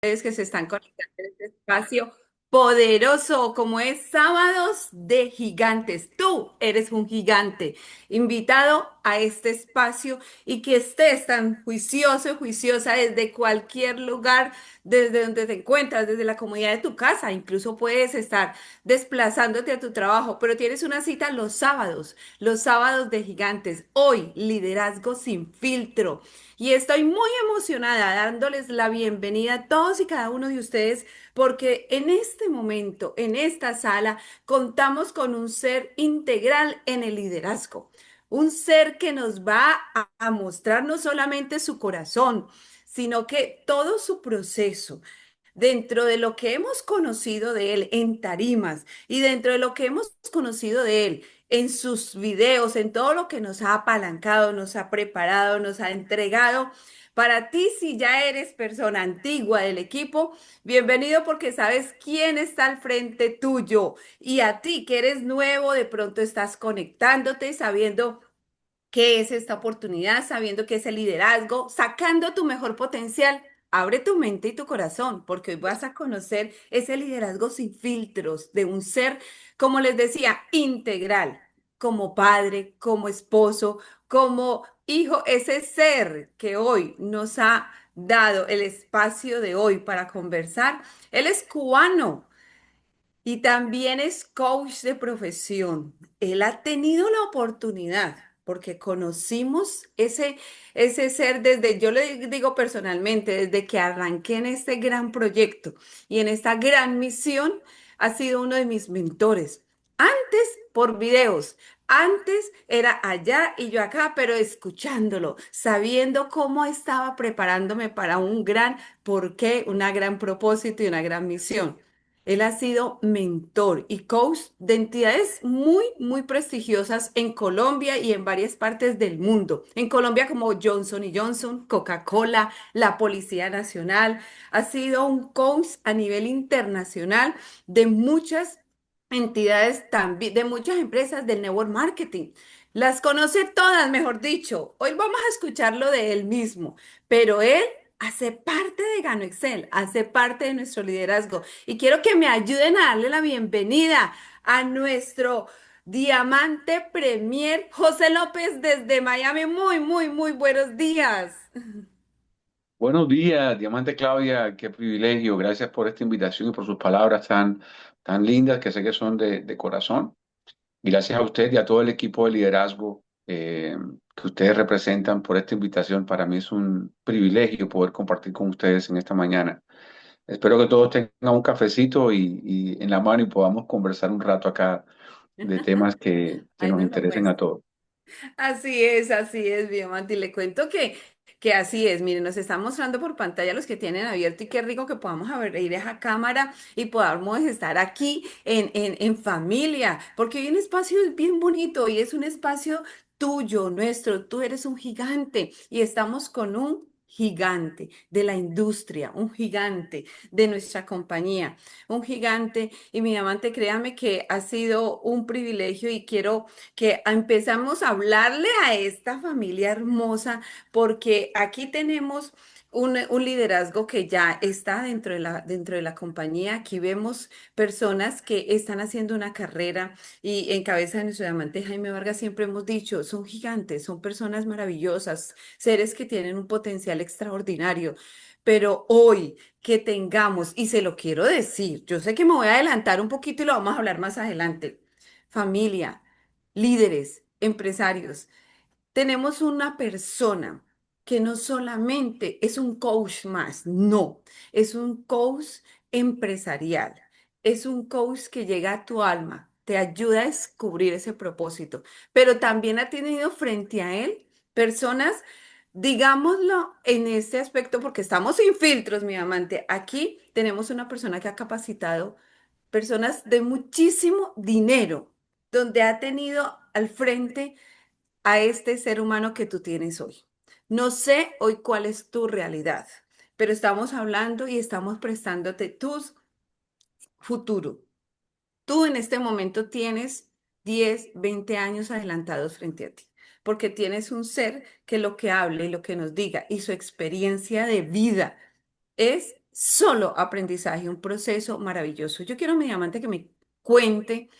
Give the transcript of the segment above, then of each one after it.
Que se están conectando en este espacio poderoso como es Sábados de Gigantes. Tú eres un gigante invitado a este espacio y que estés tan juicioso y juiciosa desde cualquier lugar, desde donde te encuentras, desde la comodidad de tu casa. Incluso puedes estar desplazándote a tu trabajo, pero tienes una cita los sábados de Gigantes. Hoy, liderazgo sin filtro. Y estoy muy emocionada dándoles la bienvenida a todos y cada uno de ustedes porque en este momento, en esta sala, contamos con un ser integral en el liderazgo. Un ser que nos va a mostrar no solamente su corazón, sino que todo su proceso, dentro de lo que hemos conocido de él en tarimas y dentro de lo que hemos conocido de él en sus videos, en todo lo que nos ha apalancado, nos ha preparado, nos ha entregado. Para ti, si ya eres persona antigua del equipo, bienvenido porque sabes quién está al frente tuyo. Y a ti que eres nuevo, de pronto estás conectándote, sabiendo qué es esta oportunidad, sabiendo qué es el liderazgo, sacando tu mejor potencial. Abre tu mente y tu corazón, porque hoy vas a conocer ese liderazgo sin filtros de un ser, como les decía, integral, como padre, como esposo, como hijo, ese ser que hoy nos ha dado el espacio de hoy para conversar. Él es cubano, y también es coach de profesión. Él ha tenido la oportunidad, porque conocimos ese ser desde, yo le digo personalmente, desde que arranqué en este gran proyecto y en esta gran misión, ha sido uno de mis mentores. Antes por videos, antes era allá y yo acá, pero escuchándolo, sabiendo cómo estaba preparándome para un gran porqué, una gran propósito y una gran misión. Él ha sido mentor y coach de entidades muy, muy prestigiosas en Colombia y en varias partes del mundo. En Colombia como Johnson y Johnson, Coca-Cola, la Policía Nacional. Ha sido un coach a nivel internacional de muchas entidades también, de muchas empresas del network marketing. Las conoce todas, mejor dicho. Hoy vamos a escucharlo de él mismo, pero él hace parte de Gano Excel, hace parte de nuestro liderazgo. Y quiero que me ayuden a darle la bienvenida a nuestro Diamante Premier José López desde Miami. Muy, muy, muy buenos días. Buenos días, Diamante Claudia, qué privilegio. Gracias por esta invitación y por sus palabras tan lindas que sé que son de corazón. Y gracias a usted y a todo el equipo de liderazgo que ustedes representan por esta invitación. Para mí es un privilegio poder compartir con ustedes en esta mañana. Espero que todos tengan un cafecito y en la mano y podamos conversar un rato acá de temas que Ay, nos no, no, interesen pues. a todos. Así es, mi amante. Y le cuento que así es. Miren, nos están mostrando por pantalla los que tienen abierto y qué rico que podamos abrir esa cámara y podamos estar aquí en familia, porque hoy un espacio es bien bonito y es un espacio tuyo, nuestro. Tú eres un gigante y estamos con un gigante de la industria, un gigante de nuestra compañía, un gigante. Y mi amante, créame que ha sido un privilegio y quiero que empezamos a hablarle a esta familia hermosa, porque aquí tenemos un liderazgo que ya está dentro de la compañía. Aquí vemos personas que están haciendo una carrera y en cabeza de nuestro diamante Jaime Vargas siempre hemos dicho, son gigantes, son personas maravillosas, seres que tienen un potencial extraordinario. Pero hoy que tengamos, y se lo quiero decir, yo sé que me voy a adelantar un poquito y lo vamos a hablar más adelante, familia, líderes, empresarios, tenemos una persona que no solamente es un coach más, no, es un coach empresarial, es un coach que llega a tu alma, te ayuda a descubrir ese propósito, pero también ha tenido frente a él personas, digámoslo en este aspecto, porque estamos sin filtros, mi amante. Aquí tenemos una persona que ha capacitado personas de muchísimo dinero, donde ha tenido al frente a este ser humano que tú tienes hoy. No sé hoy cuál es tu realidad, pero estamos hablando y estamos prestándote tu futuro. Tú en este momento tienes 10, 20 años adelantados frente a ti, porque tienes un ser que lo que hable y lo que nos diga y su experiencia de vida es solo aprendizaje, un proceso maravilloso. Yo quiero, mi diamante, que me cuente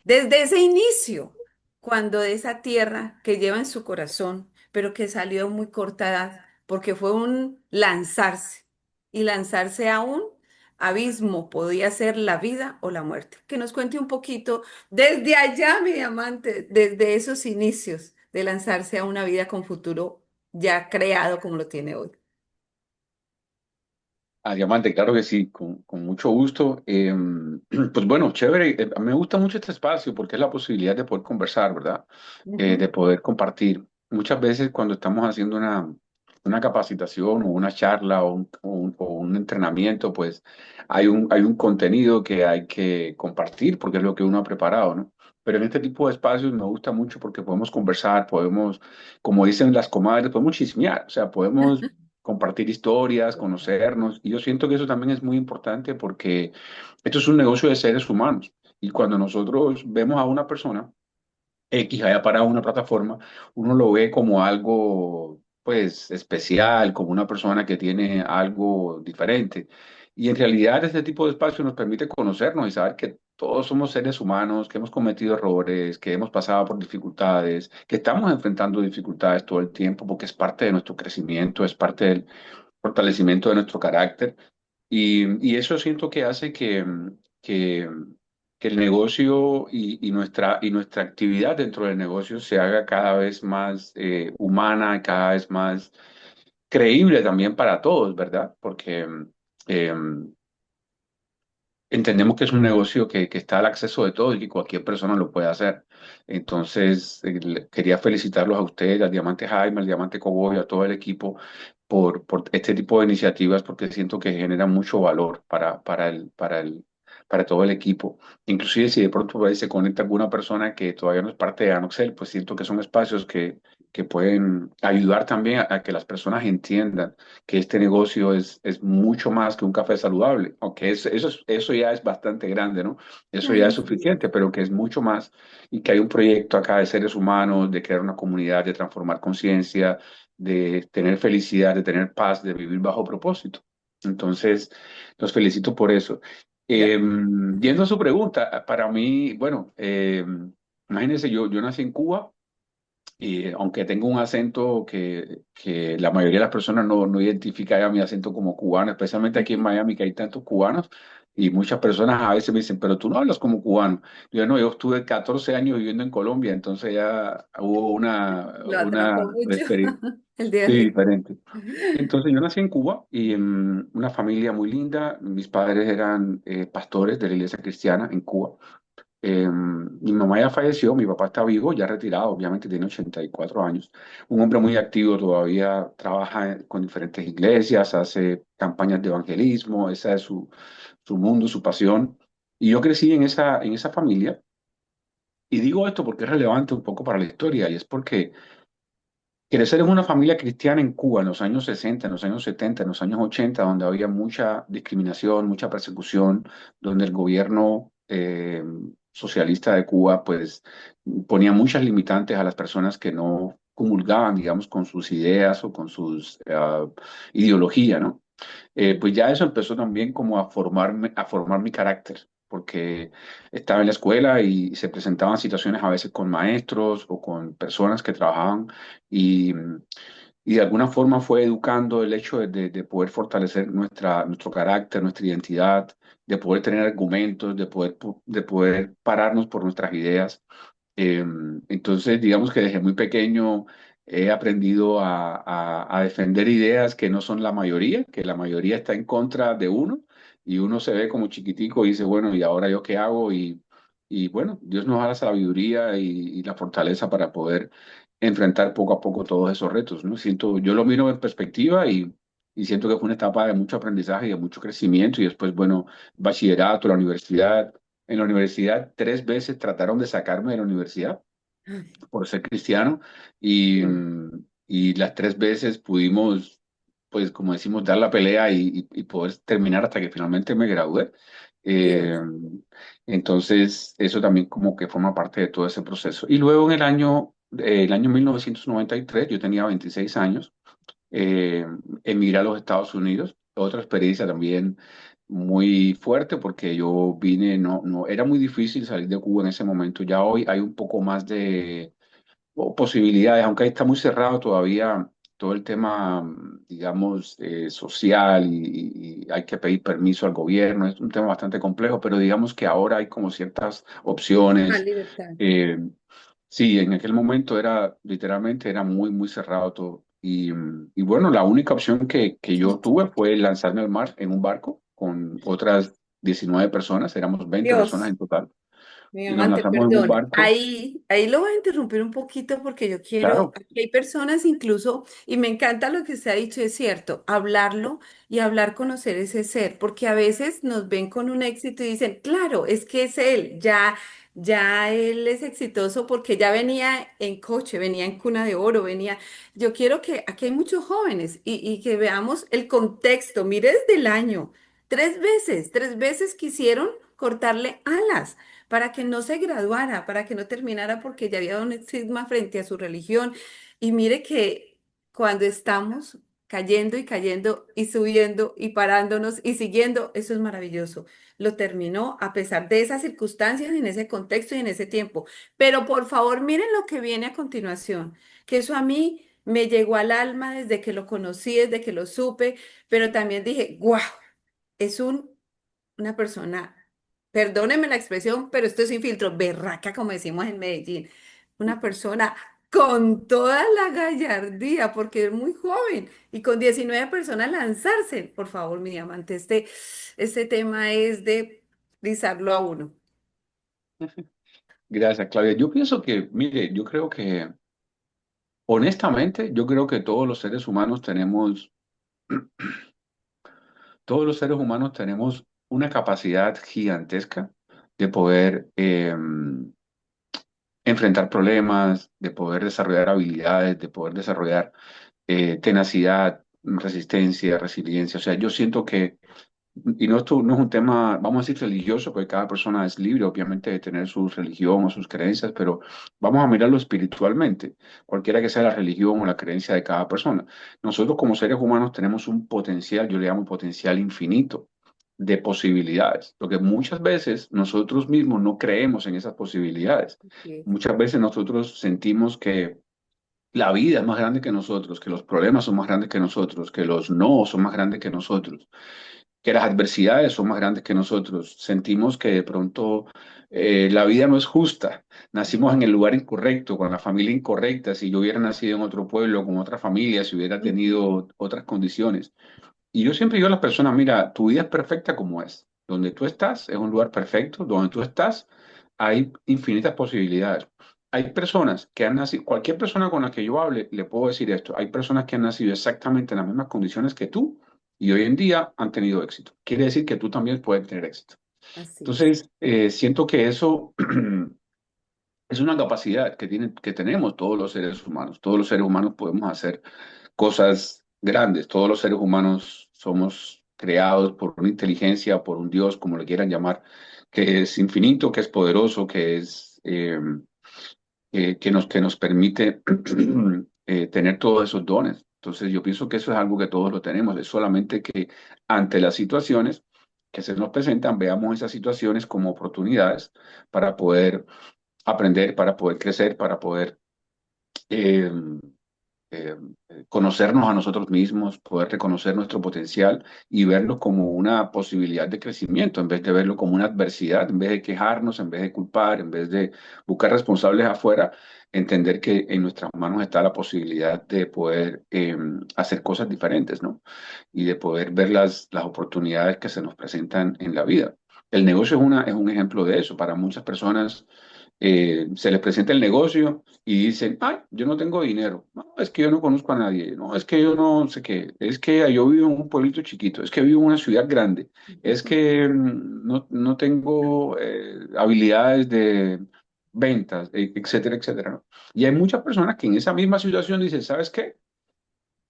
desde ese inicio, cuando de esa tierra que lleva en su corazón, pero que salió a muy corta edad, porque fue un lanzarse, y lanzarse a un abismo podía ser la vida o la muerte. Que nos cuente un poquito desde allá, mi diamante, desde esos inicios de lanzarse a una vida con futuro ya creado como lo tiene hoy. A Diamante, claro que sí, con mucho gusto. Pues bueno, chévere. A mí me gusta mucho este espacio porque es la posibilidad de poder conversar, ¿verdad? Ujú. De poder compartir. Muchas veces cuando estamos haciendo una capacitación o una charla o un entrenamiento, pues hay un contenido que hay que compartir porque es lo que uno ha preparado, ¿no? Pero en este tipo de espacios me gusta mucho porque podemos conversar, podemos, como dicen las comadres, podemos chismear, o sea, podemos compartir historias, conocernos. Y yo siento que eso también es muy importante porque esto es un negocio de seres humanos. Y cuando nosotros vemos a una persona X haya parado una plataforma, uno lo ve como algo, pues, especial, como una persona que tiene algo diferente. Y en realidad este tipo de espacio nos permite conocernos y saber que todos somos seres humanos, que hemos cometido errores, que hemos pasado por dificultades, que estamos enfrentando dificultades todo el tiempo porque es parte de nuestro crecimiento, es parte del fortalecimiento de nuestro carácter. Y eso siento que hace que, que el negocio y nuestra actividad dentro del negocio se haga cada vez más humana, cada vez más creíble también para todos, ¿verdad? Porque eh, entendemos que es un negocio que está al acceso de todos y que cualquier persona lo puede hacer. Entonces, quería felicitarlos a ustedes, al Diamante Jaime, al Diamante Cobo y a todo el equipo por este tipo de iniciativas, porque siento que generan mucho valor para todo el equipo. Inclusive si de pronto por ahí se conecta alguna persona que todavía no es parte de Anoxel, pues siento que son espacios que pueden ayudar también a que las personas entiendan que este negocio es mucho más que un café saludable, aunque eso ya es bastante grande, ¿no? Eso ya Ay, es sí. suficiente, pero que es mucho más y que hay un proyecto acá de seres humanos, de crear una comunidad, de transformar conciencia, de tener felicidad, de tener paz, de vivir bajo propósito. Entonces, los felicito por eso. Ya. Yendo a su pregunta, para mí, bueno, imagínense, yo nací en Cuba y aunque tengo un acento que la mayoría de las personas no identifica ya mi acento como cubano, especialmente aquí en Miami, que hay tantos cubanos, y muchas personas a veces me dicen, pero tú no hablas como cubano. Yo no, yo estuve 14 años viviendo en Colombia, entonces ya hubo Lo una atrapó mucho experiencia el diferente. Entonces yo nací en Cuba y en una familia muy linda. Mis padres eran pastores de la iglesia cristiana en Cuba. Mi mamá ya falleció, mi papá está vivo, ya retirado, obviamente tiene 84 años. Un hombre muy activo, todavía trabaja con diferentes iglesias, hace campañas de evangelismo, esa es su mundo, su pasión. Y yo crecí en esa familia. Y digo esto porque es relevante un poco para la historia, y es porque crecer en una familia cristiana en Cuba en los años 60, en los años 70, en los años 80, donde había mucha discriminación, mucha persecución, donde el gobierno socialista de Cuba pues ponía muchas limitantes a las personas que no comulgaban, digamos, con sus ideas o con sus ideología, ¿no? Pues ya eso empezó también como a formar mi carácter, porque estaba en la escuela y se presentaban situaciones a veces con maestros o con personas que trabajaban y, y de alguna forma fue educando el hecho de poder fortalecer nuestro carácter, nuestra identidad, de poder tener argumentos, de poder pararnos por nuestras ideas. Eh, entonces, digamos que desde muy pequeño he aprendido a defender ideas que no son la mayoría, que la mayoría está en contra de uno y uno se ve como chiquitico y dice, bueno, ¿y ahora yo qué hago? Y bueno, Dios nos da la sabiduría y la fortaleza para poder enfrentar poco a poco todos esos retos, ¿no? Yo lo miro en perspectiva y siento que fue una etapa de mucho aprendizaje y de mucho crecimiento y después, bueno, bachillerato, la universidad. En la universidad 3 veces trataron de sacarme de la universidad por ser cristiano y, Sí. y las 3 veces pudimos, pues como decimos, dar la pelea y poder terminar hasta que finalmente me gradué. Eh, Dios. entonces, eso también como que forma parte de todo ese proceso. Y luego en el año 1993, yo tenía 26 años, emigré a los Estados Unidos. otra experiencia también muy fuerte porque yo vine, no, era muy difícil salir de Cuba en ese momento. Ya hoy hay un poco más de posibilidades, aunque ahí está muy cerrado todavía todo el tema, digamos, social y hay que pedir permiso al gobierno. Es un tema bastante complejo, pero digamos que ahora hay como ciertas Ah, opciones. libertad. eh, Sí, en aquel momento era literalmente era muy, muy cerrado todo. Y bueno, la única opción que yo tuve fue lanzarme al mar en un barco con otras 19 personas, éramos 20 personas Dios. en total, Mi y nos amante, lanzamos en un perdón. barco. Ahí lo voy a interrumpir un poquito porque yo quiero, Claro, aquí hay personas incluso, y me encanta lo que se ha dicho, es cierto, hablarlo y hablar, conocer ese ser, porque a veces nos ven con un éxito y dicen, claro, es que es él, ya él es exitoso porque ya venía en coche, venía en cuna de oro, venía. Yo quiero que aquí hay muchos jóvenes y que veamos el contexto, mire desde el año, tres veces quisieron cortarle alas para que no se graduara, para que no terminara porque ya había un estigma frente a su religión. Y mire que cuando estamos cayendo y cayendo y subiendo y parándonos y siguiendo, eso es maravilloso. Lo terminó a pesar de esas circunstancias, en ese contexto y en ese tiempo. Pero por favor, miren lo que viene a continuación, que eso a mí me llegó al alma desde que lo conocí, desde que lo supe, pero también dije, guau, es una persona, perdónenme la expresión, pero esto es sin filtro, berraca, como decimos en Medellín. Una persona con toda la gallardía, porque es muy joven, y con 19 personas lanzarse. Por favor, mi diamante, este tema es de rizarlo a uno. gracias, Claudia. Yo pienso que, mire, yo creo que, honestamente, yo creo que todos los seres humanos tenemos una capacidad gigantesca de poder enfrentar problemas, de poder desarrollar habilidades, de poder desarrollar tenacidad, resistencia, resiliencia. O sea, yo siento que, y no, esto no es un tema, vamos a decir, religioso, porque cada persona es libre, obviamente, de tener su religión o sus creencias, pero vamos a mirarlo espiritualmente, cualquiera que sea la religión o la creencia de cada persona. Nosotros como seres humanos tenemos un potencial, yo le llamo potencial infinito de posibilidades, porque muchas veces nosotros mismos no creemos en esas posibilidades. Sí, Muchas veces nosotros sentimos que la vida es más grande que nosotros, que los problemas son más grandes que nosotros, que los no son más grandes que nosotros, que las adversidades son más grandes que nosotros. Sentimos que de pronto la vida no es justa. Nacimos en el lugar incorrecto, con la familia incorrecta. Si yo hubiera nacido en otro pueblo, con otra familia, si hubiera ujú, tenido otras condiciones. Y yo siempre digo a las personas, mira, tu vida es perfecta como es. Donde tú estás es un lugar perfecto. Donde tú estás hay infinitas posibilidades. Hay personas que han nacido, cualquier persona con la que yo hable, le puedo decir esto. Hay personas que han nacido exactamente en las mismas condiciones que tú y hoy en día han tenido éxito. Quiere decir que tú también puedes tener éxito. así es. Entonces, siento que eso es una capacidad que tenemos todos los seres humanos. Todos los seres humanos podemos hacer cosas grandes. Todos los seres humanos somos creados por una inteligencia, por un Dios, como le quieran llamar, que es infinito, que es poderoso, que nos permite tener todos esos dones. Entonces, yo pienso que eso es algo que todos lo tenemos. Es solamente que ante las situaciones que se nos presentan, veamos esas situaciones como oportunidades para poder aprender, para poder crecer, para poder eh, eh, conocernos a nosotros mismos, poder reconocer nuestro potencial y verlo como una posibilidad de crecimiento, en vez de verlo como una adversidad, en vez de quejarnos, en vez de culpar, en vez de buscar responsables afuera, entender que en nuestras manos está la posibilidad de poder hacer cosas diferentes, ¿no? Y de poder ver las oportunidades que se nos presentan en la vida. El negocio es un ejemplo de eso. Para muchas personas se les presenta el negocio y dicen, ay, yo no tengo dinero, no, es que yo no conozco a nadie, no, es que yo no sé qué, es que yo vivo en un pueblito chiquito, es que vivo en una ciudad grande, es que no tengo habilidades de ventas, etcétera, etcétera, ¿no? Y hay muchas personas que en esa misma situación dicen, ¿sabes qué?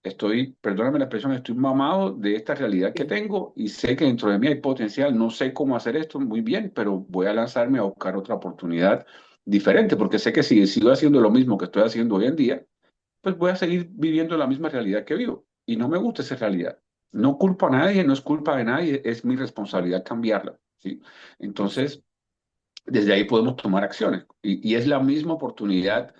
Estoy, perdóname la expresión, estoy mamado de esta realidad que Sí, tengo y sé que dentro de mí hay potencial. No sé cómo hacer esto muy bien, pero voy a lanzarme a buscar otra oportunidad diferente, porque sé que si sigo haciendo lo mismo que estoy haciendo hoy en día, pues voy a seguir viviendo la misma realidad que vivo. Y no me gusta esa realidad. no culpo a nadie, no es culpa de nadie, es mi responsabilidad cambiarla, ¿sí? Entonces, desde ahí podemos tomar acciones. Y es la misma oportunidad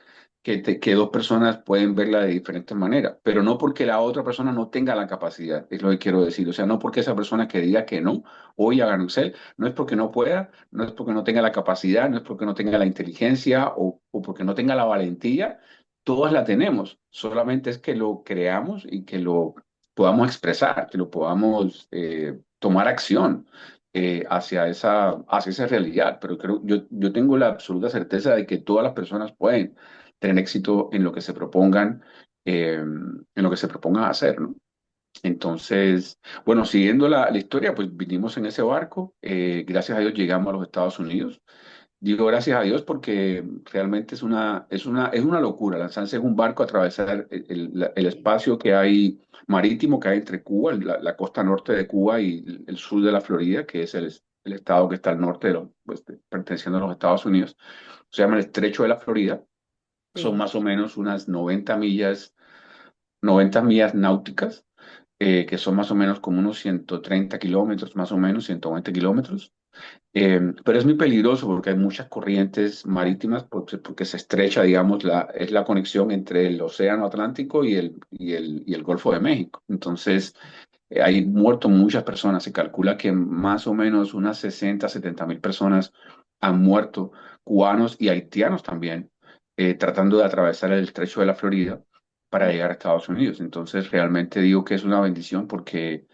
que dos personas pueden verla de diferentes maneras, pero no porque la otra persona no tenga la capacidad, es lo que quiero decir. O sea, no porque esa persona que diga que no hoy a Excel, no es porque no pueda, no es porque no tenga la capacidad, no es porque no tenga la inteligencia o porque no tenga la valentía. Todas la tenemos, solamente es que lo creamos y que lo podamos expresar, que lo podamos tomar acción hacia esa realidad, pero yo tengo la absoluta certeza de que todas las personas pueden tener éxito en lo que se propongan, en lo que se propongan hacer, ¿no? Entonces, bueno, siguiendo la historia, pues vinimos en ese barco, gracias a Dios llegamos a los Estados Unidos. Digo gracias a Dios porque realmente es una locura lanzarse en un barco, atravesar el espacio que hay marítimo que hay entre Cuba, la costa norte de Cuba y el sur de la Florida, que es el estado que está al norte pues, perteneciendo a los Estados Unidos. Se llama el Estrecho de la Florida. Son Sí. más o menos unas 90 millas náuticas, que son más o menos como unos 130 kilómetros, más o menos 120 kilómetros. Pero es muy peligroso porque hay muchas corrientes marítimas porque se estrecha, digamos, es la conexión entre el Océano Atlántico y el Golfo de México. Entonces, hay muerto muchas personas. Se calcula que más o menos unas 60, 70 mil personas han muerto, cubanos y haitianos también, tratando de atravesar el estrecho de la Florida para llegar a Estados Unidos. Entonces, realmente digo que es una bendición porque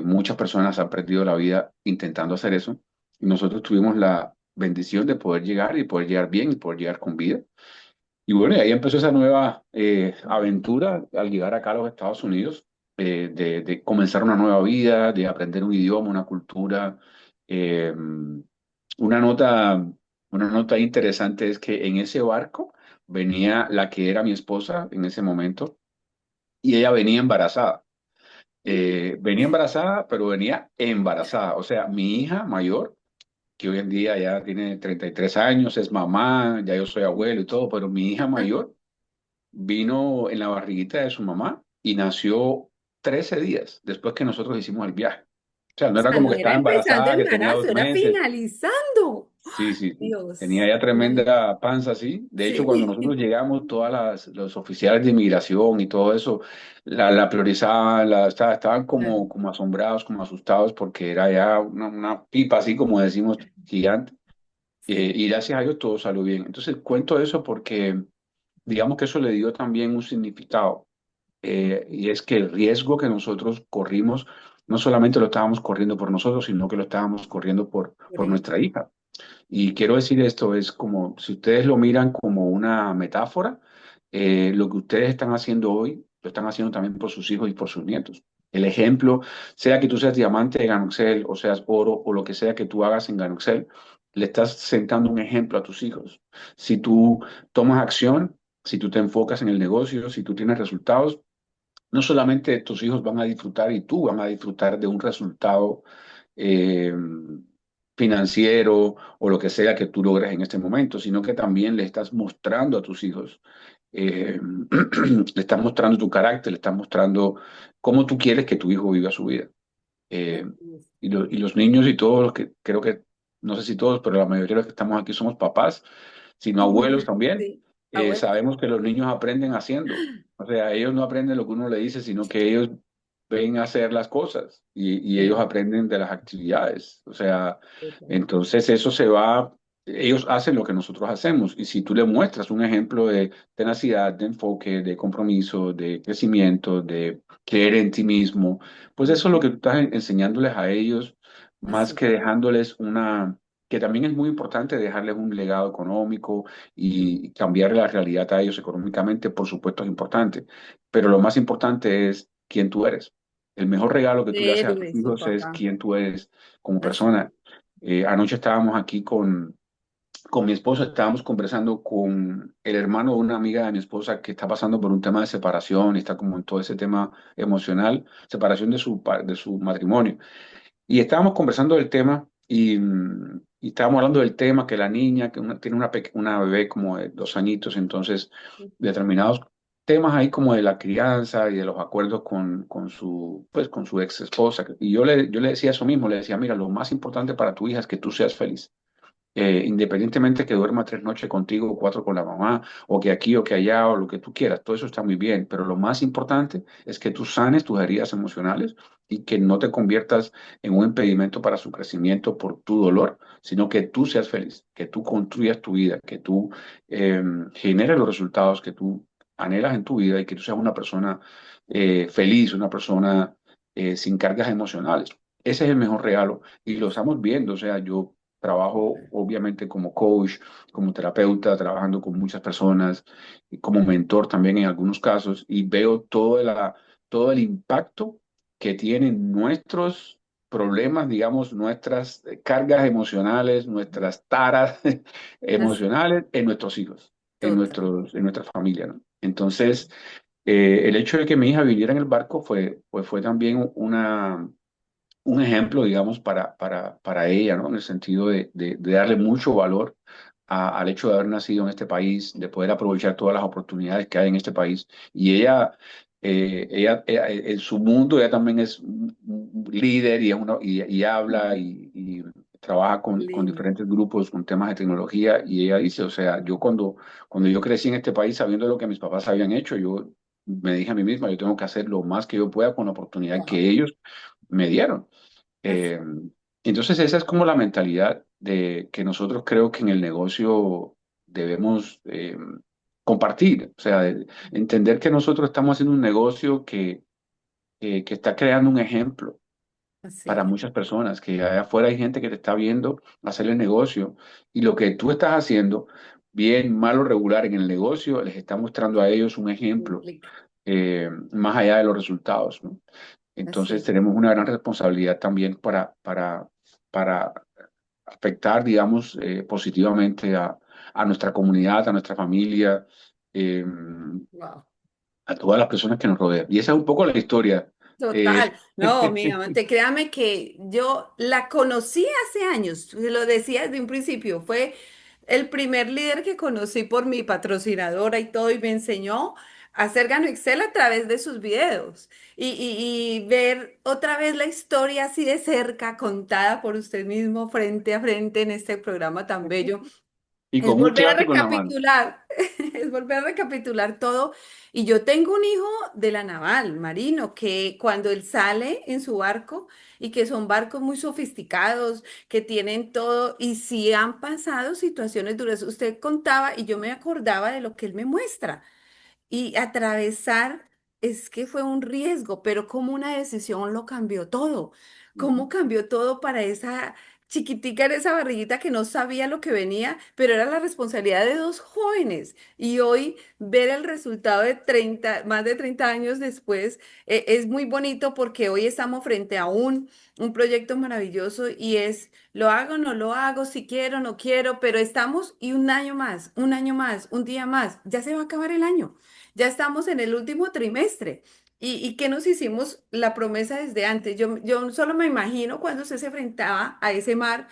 muchas personas han perdido la vida intentando hacer eso y nosotros tuvimos la bendición de poder llegar y poder llegar bien y poder llegar con vida. Y bueno, y ahí empezó esa nueva aventura al llegar acá a los Estados Unidos, de comenzar una nueva vida, de aprender un idioma, una cultura. Eh, una nota, una nota interesante es que en ese barco venía la que era mi esposa en ese momento y ella venía embarazada. Venía embarazada, pero venía embarazada. O sea, mi hija mayor que hoy en día ya tiene 33 años, es mamá, ya yo soy abuelo y todo, pero mi hija mayor vino en la barriguita de su mamá y nació 13 días después que nosotros hicimos el viaje. O sea, O no era sea, como no que era estaba empezando embarazada, que tenía embarazo, dos era meses. finalizando. Sí, sí, sí. Tenía Dios. ya Ay, tremenda panza así. De hecho, cuando nosotros sí. llegamos, los oficiales de inmigración y todo eso la priorizaban, estaban Claro. como asombrados, como asustados, porque era ya una pipa así, como decimos, gigante. Sí. Y gracias a Dios todo salió bien. Entonces cuento eso porque digamos que eso le dio también un significado. Y es que el riesgo que nosotros corrimos, no solamente lo estábamos corriendo por nosotros, sino que lo estábamos corriendo Por por él. nuestra hija. Y quiero decir esto, es como, si ustedes lo miran como una metáfora, lo que ustedes están haciendo hoy, lo están haciendo también por sus hijos y por sus nietos. El ejemplo, sea que tú seas diamante de Ganuxel o seas oro o lo que sea que tú hagas en Ganuxel, le estás sentando un ejemplo a tus hijos. Si tú tomas acción, si tú te enfocas en el negocio, si tú tienes resultados, no solamente tus hijos van a disfrutar y tú van a disfrutar de un resultado eh, financiero o lo que sea que tú logres en este momento, sino que también le estás mostrando a tus hijos, le estás mostrando tu carácter, le estás mostrando cómo tú quieres que tu hijo viva su vida. Eh, Así es. y los niños y todos los que creo que, no sé si todos, pero la mayoría de los que estamos aquí somos papás, sino abuelos también. Sí. Abuela. Sabemos que los niños aprenden haciendo. O sea, ellos no aprenden lo que uno le dice, sino que ellos ven hacer las cosas y ellos Sí. aprenden de las actividades. O sea, Total. entonces eso se va, ellos hacen lo que nosotros hacemos. Y si tú le muestras un ejemplo de tenacidad, de enfoque, de compromiso, de crecimiento, de creer en ti mismo, pues eso es lo que tú estás enseñándoles a ellos, más Así. que dejándoles que también es muy importante dejarles un legado económico y cambiar la realidad a ellos económicamente, por supuesto es importante, pero lo más importante es quién tú eres. El mejor regalo que tú le haces a tus Héroe, su hijos es papá. quién tú eres como Así. persona. Anoche estábamos aquí con mi esposa, estábamos conversando con el hermano de una amiga de mi esposa que está pasando por un tema de separación y está como en todo ese tema emocional, separación de su matrimonio. Y estábamos conversando del tema y estábamos hablando del tema que la niña, que tiene una bebé como de 2 añitos, entonces determinados. temas ahí como de la crianza y de los acuerdos con su ex esposa. Y yo le decía eso mismo, le decía, mira, lo más importante para tu hija es que tú seas feliz. Independientemente que duerma 3 noches contigo o 4 con la mamá, o que aquí o que allá, o lo que tú quieras, todo eso está muy bien, pero lo más importante es que tú sanes tus heridas emocionales y que no te conviertas en un impedimento para su crecimiento por tu dolor, sino que tú seas feliz, que tú construyas tu vida, que tú generes los resultados que tú anhelas en tu vida y que tú seas una persona feliz, una persona sin cargas emocionales. Ese es el mejor regalo y lo estamos viendo, o sea, yo trabajo obviamente como coach, como terapeuta, trabajando con muchas personas, y como mentor también en algunos casos, y veo todo el impacto que tienen nuestros problemas, digamos, nuestras cargas emocionales, nuestras taras Así, emocionales en nuestros hijos, total. en nuestra familia, ¿no? Entonces, el hecho de que mi hija viniera en el barco fue también un ejemplo, digamos, para ella, ¿no? En el sentido de darle mucho valor al hecho de haber nacido en este país, de poder aprovechar todas las oportunidades que hay en este país. Y ella, en su mundo, ella también es un líder y habla y trabaja con Lindo. diferentes grupos, con temas de tecnología. Y ella dice, o sea, cuando yo crecí en este país sabiendo lo que mis papás habían hecho, yo me dije a mí misma, yo tengo que hacer lo más que yo pueda con la oportunidad que Wow. ellos me dieron. Así, Eh, entonces esa es como la mentalidad de que nosotros creo que en el negocio debemos compartir, o sea, entender que nosotros estamos haciendo un negocio que está creando un ejemplo para así, muchas personas, que allá afuera hay gente que te está viendo hacer el negocio y lo que tú estás haciendo, bien, mal o regular en el negocio, les está mostrando a ellos un ejemplo implica. más allá de los resultados, ¿no? Entonces Así, tenemos una gran responsabilidad también para afectar, digamos, positivamente a nuestra comunidad, a nuestra familia, eh, wow. a todas las personas que nos rodean. Y esa es un poco la historia. Eh, Total, no, mi amante, créame que yo la conocí hace años, se lo decía desde un principio, fue el primer líder que conocí por mi patrocinadora y todo, y me enseñó a hacer Gano Excel a través de sus videos y ver otra vez la historia así de cerca, contada por usted mismo frente a frente en este programa tan bello. y Es con un volver a clásico en la mano. recapitular, es volver a recapitular todo. Y yo tengo un hijo de la naval, marino, que cuando él sale en su barco y que son barcos muy sofisticados, que tienen todo, y si han pasado situaciones duras, usted contaba y yo me acordaba de lo que él me muestra. Y atravesar es que fue un riesgo, pero como una decisión lo cambió todo. Cómo cambió todo para esa chiquitica en esa barriguita que no sabía lo que venía, pero era la responsabilidad de dos jóvenes. Y hoy ver el resultado de 30 más de 30 años después, es muy bonito porque hoy estamos frente a un proyecto maravilloso y es, lo hago, no lo hago, si quiero, no quiero, pero estamos y un año más, un día más, ya se va a acabar el año. Ya estamos en el último trimestre. ¿Y qué nos hicimos la promesa desde antes? Yo solo me imagino cuando usted se enfrentaba a ese mar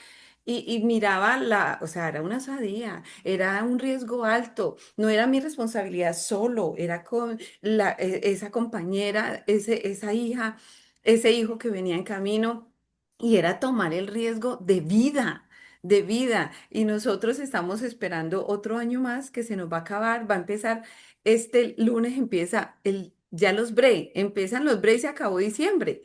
y miraba o sea, era una osadía, era un riesgo alto, no era mi responsabilidad solo, era con esa compañera, esa hija, ese hijo que venía en camino y era tomar el riesgo de vida. De vida. Y nosotros estamos esperando otro año más que se nos va a acabar, va a empezar este lunes empieza ya los break, empiezan los break, se acabó diciembre,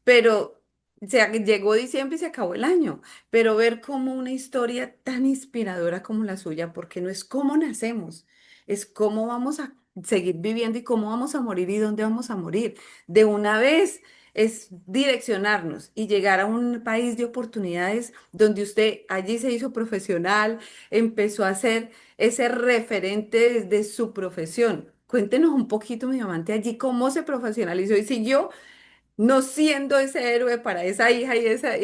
pero llegó diciembre y se acabó el año, pero ver como una historia tan inspiradora como la suya, porque no es cómo nacemos, es cómo vamos a seguir viviendo y cómo vamos a morir y dónde vamos a morir. De una vez es direccionarnos y llegar a un país de oportunidades donde usted allí se hizo profesional, empezó a ser ese referente desde su profesión. Cuéntenos un poquito, mi amante, allí cómo se profesionalizó y siguió no siendo ese héroe para esa hija y esa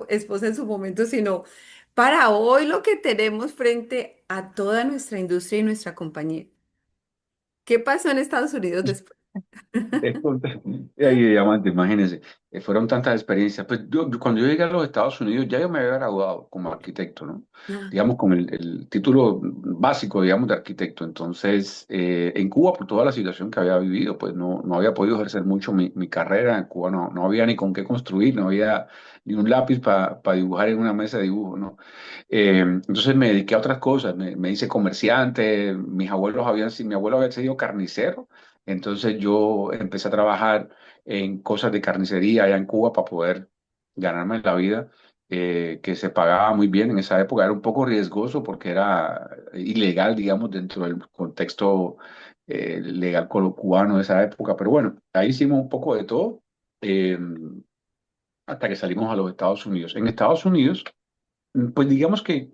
esposa en su momento, sino para hoy lo que tenemos frente a toda nuestra industria y nuestra compañía. ¿Qué pasó en Estados Unidos después? Ay, diamante, imagínense, fueron tantas experiencias. Pues cuando yo llegué a los Estados Unidos, ya yo me había graduado como arquitecto, ¿no? Ah, Digamos, con el título básico, digamos, de arquitecto. Entonces, en Cuba, por toda la situación que había vivido, pues no había podido ejercer mucho mi carrera. En Cuba no había ni con qué construir, no había ni un lápiz para dibujar en una mesa de dibujo, ¿no? Entonces me dediqué a otras cosas, me hice comerciante, mi abuelo había sido carnicero. Entonces yo empecé a trabajar en cosas de carnicería allá en Cuba para poder ganarme la vida, que se pagaba muy bien en esa época. Era un poco riesgoso porque era ilegal, digamos, dentro del contexto legal cubano de esa época. Pero bueno, ahí hicimos un poco de todo, eh, hasta que salimos a los Estados Unidos. En Estados Unidos, pues digamos que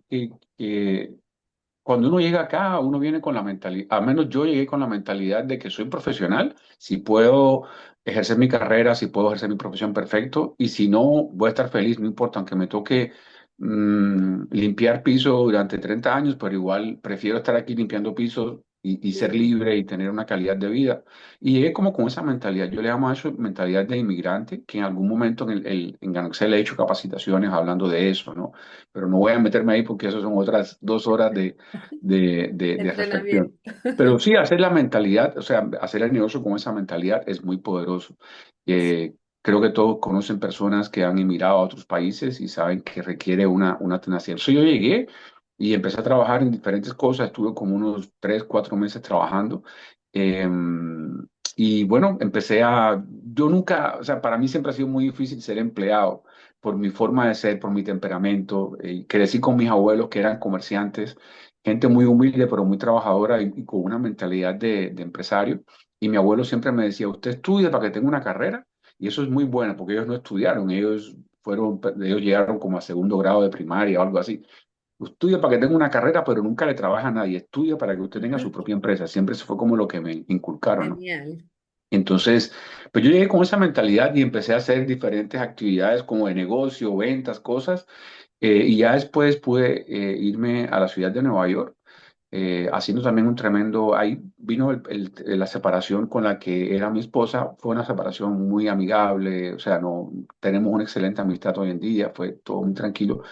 cuando uno llega acá, uno viene con la mentalidad, al menos yo llegué con la mentalidad de que soy profesional, si puedo ejercer mi carrera, si puedo ejercer mi profesión perfecto, y si no, voy a estar feliz, no importa, aunque me toque limpiar piso durante 30 años, pero igual prefiero estar aquí limpiando pisos y ser sí, libre y tener una calidad de vida. Y llegué como con esa mentalidad, yo le llamo a eso mentalidad de inmigrante, que en algún momento en Ganaxel he hecho capacitaciones hablando de eso, ¿no? Pero no voy a meterme ahí porque eso son otras 2 horas de reflexión. entrenamiento. Pero sí, hacer la mentalidad, o sea, hacer el negocio con esa mentalidad es muy poderoso. Creo que todos conocen personas que han emigrado a otros países y saben que requiere una tenacidad. So, yo llegué y empecé a trabajar en diferentes cosas, estuve como unos 3, 4 meses trabajando. Eh, y bueno, yo nunca, o sea, para mí siempre ha sido muy difícil ser empleado por mi forma de ser, por mi temperamento. Crecí con mis abuelos que eran comerciantes, gente muy humilde pero muy trabajadora y con una mentalidad de empresario. Y mi abuelo siempre me decía, usted estudia para que tenga una carrera. Y eso es muy bueno porque ellos no estudiaron, ellos llegaron como a segundo grado de primaria o algo así. Estudia para que tenga una carrera, pero nunca le trabaja a nadie. Estudia para que usted tenga su propia empresa. Siempre eso fue como lo que me inculcaron, ¿no? Genial. Entonces, pues yo llegué con esa mentalidad y empecé a hacer diferentes actividades como de negocio, ventas, cosas, y ya después pude irme a la ciudad de Nueva York, haciendo también ahí vino la separación con la que era mi esposa, fue una separación muy amigable, o sea, no, tenemos una excelente amistad hoy en día, fue todo muy tranquilo.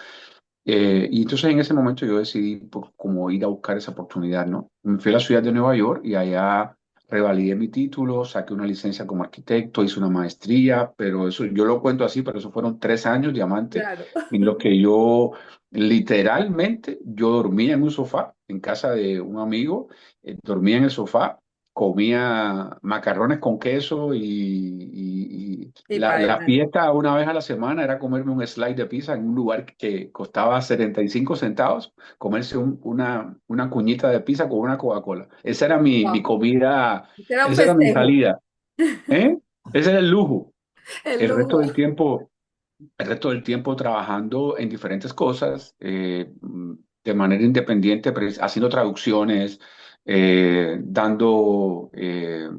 Y entonces en ese momento yo decidí pues, como ir a buscar esa oportunidad, ¿no? Me fui a la ciudad de Nueva York y allá revalidé mi título, saqué una licencia como arquitecto, hice una maestría, pero eso yo lo cuento así, pero eso fueron 3 años, diamante, Claro. en lo que yo literalmente yo dormía en un sofá en casa de un amigo, dormía en el sofá, comía macarrones con queso y Y la para fiesta una vez a la semana era comerme un slice de pizza en un lugar que costaba 75 centavos, comerse una cuñita de pizza con una Coca-Cola. Esa era mi wow. comida, Era un esa era mi festejo. salida, ¿eh? Ese era el lujo. El El resto del lujo. tiempo el resto del tiempo trabajando en diferentes cosas, de manera independiente, haciendo traducciones, dando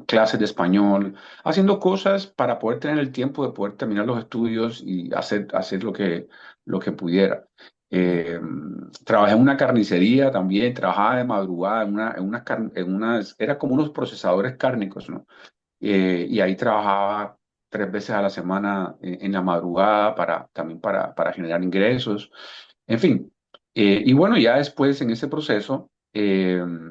clases de español, haciendo cosas para poder tener el tiempo de poder terminar los estudios y hacer lo que pudiera. Eh, Trabajé en una carnicería también, trabajaba de madrugada era como unos procesadores cárnicos, ¿no? Y ahí trabajaba 3 veces a la semana en la madrugada también para generar ingresos. En fin, y bueno, ya después en ese proceso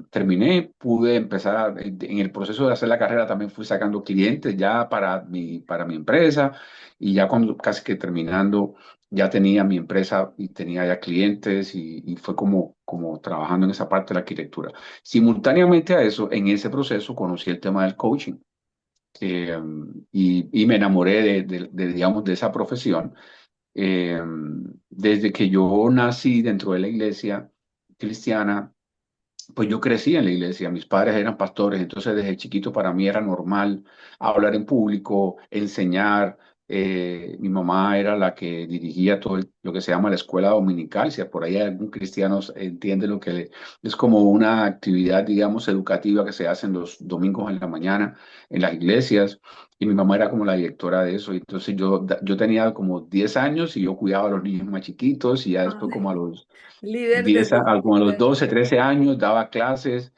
terminé, pude empezar, en el proceso de hacer la carrera también fui sacando clientes ya para mi empresa y ya cuando casi que terminando ya tenía mi empresa y tenía ya clientes y fue como trabajando en esa parte de la arquitectura. Simultáneamente a eso, en ese proceso conocí el tema del coaching, y me enamoré digamos, de esa profesión. Eh, Desde que yo nací dentro de la iglesia cristiana, pues yo crecí en la iglesia, mis padres eran pastores, entonces desde chiquito para mí era normal hablar en público, enseñar. Mi mamá era la que dirigía lo que se llama la escuela dominical, si por ahí algún cristiano entiende es como una actividad, digamos, educativa que se hace en los domingos en la mañana en las iglesias. y mi mamá era como la directora de eso. Y entonces yo tenía como 10 años y yo cuidaba a los niños más chiquitos y ya después como a Ay, los líder de tu como a los familia. 12 13 años daba clases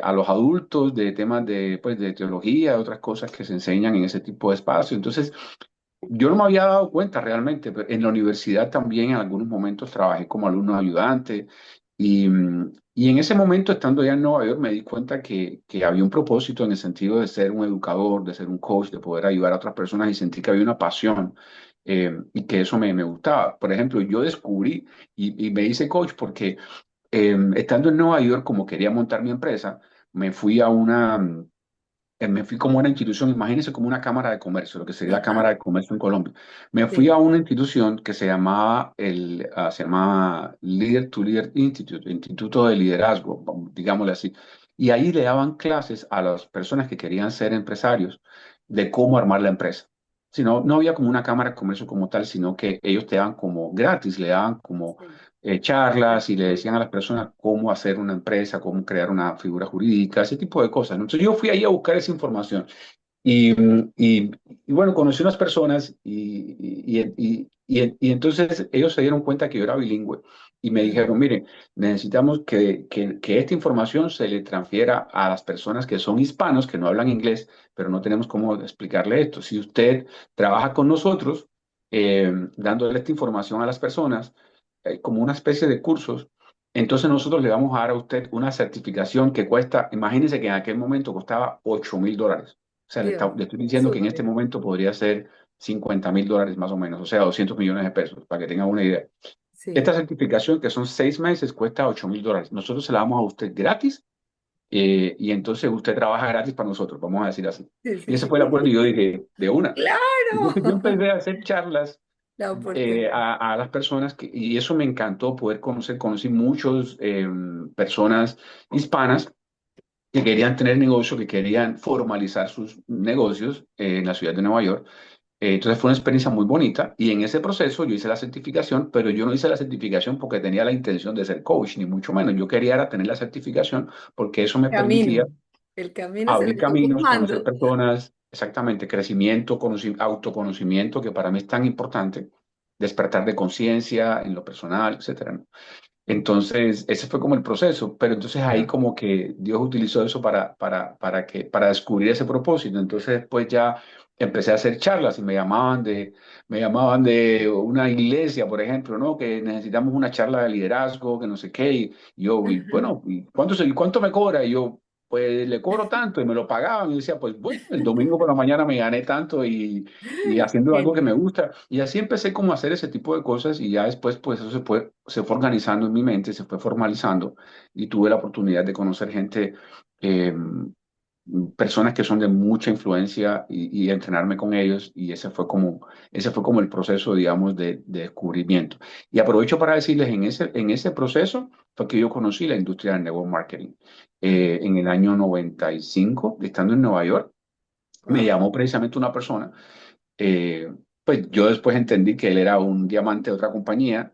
a los adultos de temas de, pues, de teología, otras cosas que se enseñan en ese tipo de espacio. Entonces, yo no me había dado cuenta realmente, pero en la universidad también en algunos momentos trabajé como alumno ayudante y en ese momento, estando ya en Nueva York, me di cuenta que había un propósito en el sentido de ser un educador, de ser un coach, de poder ayudar a otras personas y sentí que había una pasión y que eso me gustaba. Por ejemplo, yo descubrí y me hice coach porque estando en Nueva York, como quería montar mi empresa, me fui a me fui como a una institución, imagínense como una cámara de comercio, lo que sería la Ajá, Cámara de Comercio en Colombia. Me fui a sí, una institución que se llamaba Leader to Leader Institute, Instituto de Liderazgo, digámosle así. Y ahí le daban clases a las personas que querían ser empresarios de cómo armar la empresa. Si no, no había como una cámara de comercio como tal, sino que ellos te daban como gratis, le daban como sí. charlas y le decían a las personas cómo hacer una empresa, cómo crear una figura jurídica, ese tipo de cosas, ¿no? Entonces yo fui ahí a buscar esa información y, y bueno, conocí unas personas y entonces ellos se dieron cuenta que yo era bilingüe y me dijeron, Ujú, mire, necesitamos que esta información se le transfiera a las personas que son hispanos, que no hablan inglés, pero no tenemos cómo explicarle esto. Si usted trabaja con nosotros, dándole esta información a las personas, como una especie de cursos, entonces nosotros le vamos a dar a usted una certificación que cuesta, imagínense que en aquel momento costaba $8.000. O sea, Dios, le estoy diciendo que en este súper. momento podría ser $50.000 más o menos, o sea, 200 millones de pesos, para que tengan una idea. Esta Sí, certificación, que son 6 meses, cuesta $8.000. Nosotros se la damos a usted gratis y entonces usted trabaja gratis para nosotros, vamos a decir así. sí, Y sí, ese sí. fue el acuerdo y yo dije, de una. Entonces yo Claro, empecé a hacer charlas la oportunidad. a las personas y eso me encantó poder conocí muchos personas hispanas que querían tener negocio, que querían formalizar sus negocios en la ciudad de Nueva York. Entonces fue una experiencia muy bonita y en ese proceso yo hice la certificación, pero yo no hice la certificación porque tenía la intención de ser coach, ni mucho menos. Yo quería era tener la certificación porque eso me permitía Camino. El camino se lo abrir está caminos, conocer empujando. personas, exactamente, crecimiento, autoconocimiento, que para mí es tan importante, despertar de conciencia en lo personal, etcétera, ¿no? Entonces, ese fue como el proceso, pero entonces ahí Ah, como que Dios utilizó eso para descubrir ese propósito. Entonces después ya empecé a hacer charlas y me llamaban de una iglesia, por ejemplo, ¿no? Que necesitamos una charla de liderazgo, que no sé qué. Y yo, y bueno, ¿y cuánto me cobra? Y yo, pues le cobro tanto y me lo pagaban. Y decía, pues bueno, el domingo por la mañana me gané tanto y haciendo algo que me genial. gusta. Y así empecé como a hacer ese tipo de cosas y ya después pues eso se fue organizando en mi mente, se fue formalizando y tuve la oportunidad de conocer gente, eh, personas que son de mucha influencia y entrenarme con ellos y ese fue como el proceso, digamos, de descubrimiento. Y aprovecho para decirles, en ese proceso fue que yo conocí la industria del network marketing. Ajá. En el año 95, estando en Nueva York, me Wow. llamó precisamente una persona eh, pues yo después entendí que él era un diamante de otra compañía,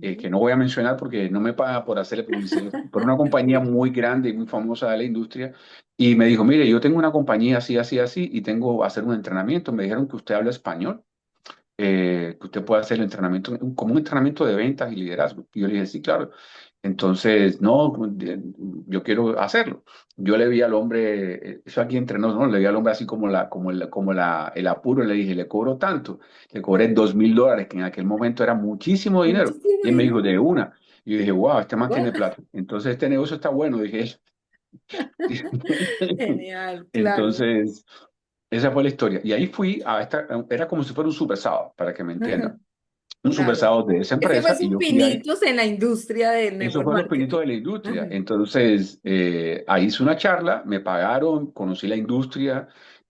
que Sí. no voy a mencionar porque no me paga por hacerle publicidad, pero una compañía muy grande y muy famosa de la industria. Y me dijo, mire, yo tengo una compañía así, así, así, y tengo que hacer un entrenamiento. Me dijeron que usted habla español, que usted puede hacer el entrenamiento, como un entrenamiento de ventas y liderazgo. Y yo le dije, sí, claro. Entonces, no, yo quiero hacerlo. Yo le vi al hombre, eso aquí entre nosotros, ¿no? Le vi al hombre así el apuro, le dije, le cobro tanto, le cobré Sí. $2.000, que en aquel momento era muchísimo dinero. Muchísimo Y él me dijo, dinero. de una. Y yo dije, wow, este man Wow. tiene plata. Entonces, este negocio está bueno, dije. Genial, claro. Entonces, esa fue la historia. Y ahí fui era como si fuera un super sábado, para que me entiendan. Ajá, Un super claro. sábado de esa Es que fue empresa y sus yo fui ahí. pinitos en la industria del Eso network fue los pinitos marketing. de la Ajá. industria. Entonces, ahí hice una charla, me pagaron, conocí la industria,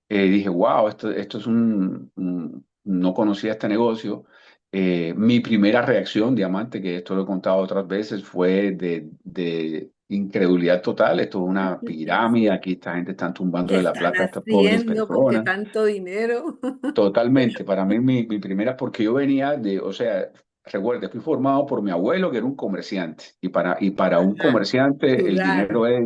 dije, wow, esto es no conocía este negocio. Mi primera reacción, Diamante, que esto lo he contado otras veces, fue de incredulidad total. Esto es una pirámide, Sí. aquí esta gente está tumbando ¿Qué de la están plata a estas pobres haciendo? ¿Por qué personas. tanto dinero? Totalmente, para mí mi primera, porque yo venía o sea, recuerde, fui formado por mi abuelo que era un comerciante y para un Ajá. comerciante el Sudar. dinero es